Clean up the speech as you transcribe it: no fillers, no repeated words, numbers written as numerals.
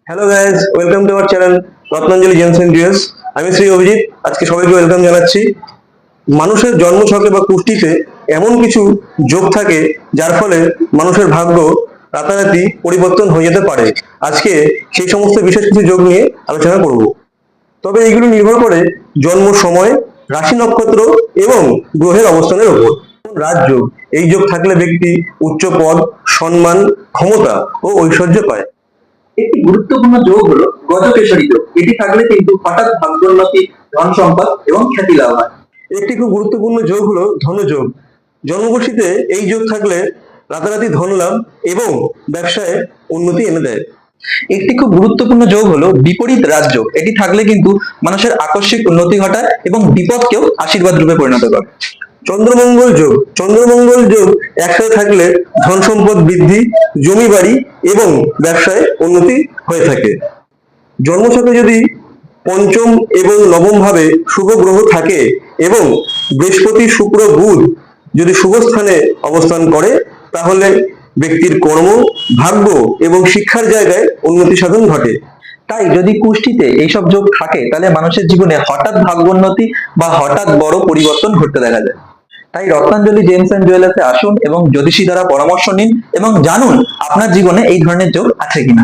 Hello guys, welcome to our channel Ratnanjali gems and jewels. আমি শ্রী অভিজিৎ। আজকে সবাইকে ওয়েলকাম জানাচ্ছি। মানুষের জন্মছকে বা কুষ্টিতে এমন কিছু যোগ থাকে যার ফলে মানুষের ভাগ্য রাতারাতি পরিবর্তন হয়ে যেতে পারে। আজকে সেই সমস্ত বিশেষ কিছু যোগ নিয়ে আলোচনা করব। তবে এগুলো নির্ভর করে জন্ম সময়, রাশি নক্ষত্র এবং গ্রহের অবস্থানের উপর। রাজযোগ, এই যোগ থাকলে ব্যক্তি উচ্চ পদ, সম্মান, ক্ষমতা ও ঐশ্বর্য পায়। একটি গুরুত্বপূর্ণ যোগ হলো গজকেশরী যোগ। এটি থাকলে কিন্তু হঠাৎ ভাগ্যোন্নতি, ধন সম্পদ এবং খ্যাতি লাভ হয়। একটি খুব গুরুত্বপূর্ণ যোগ হলো ধনযোগ। জন্মকুষ্ঠিতে এই যোগ থাকলে রাতারাতি ধন লাভ এবং ব্যবসায় উন্নতি এনে দেয়। একটি খুব গুরুত্বপূর্ণ যোগ হলো বিপরীত রাজযোগ। এটি থাকলে কিন্তু মানুষের আকস্মিক উন্নতি ঘটায় এবং বিপদকেও আশীর্বাদ রূপে পরিণত করে। চন্দ্রমঙ্গল যোগ, চন্দ্রমঙ্গল যোগ একসাথে থাকলে ধন সম্পদ বৃদ্ধি, জমি বাড়ি এবং ব্যবসায় উন্নতি হয়ে থাকে। জন্মছকে যদি পঞ্চম এবং নবম ভাবে শুভ গ্রহ থাকে এবং বৃহস্পতি, শুক্র, বুধ যদি শুভ স্থানে অবস্থান করে, তাহলে ব্যক্তির কর্ম, ভাগ্য এবং শিক্ষার জায়গায় উন্নতি সাধন ঘটে। তাই যদি কুষ্টিতে এইসব যোগ থাকে তাহলে মানুষের জীবনে হঠাৎ ভাগ্যোন্নতি বা হঠাৎ বড় পরিবর্তন ঘটতে দেখা যায়। তাই রত্নাঞ্জলি জেমস এন্ড জুয়েলার্সে আসুন এবং জ্যোতিষী দ্বারা পরামর্শ নিন এবং জানুন আপনার জীবনে এই ধরনের যোগ আছে কিনা।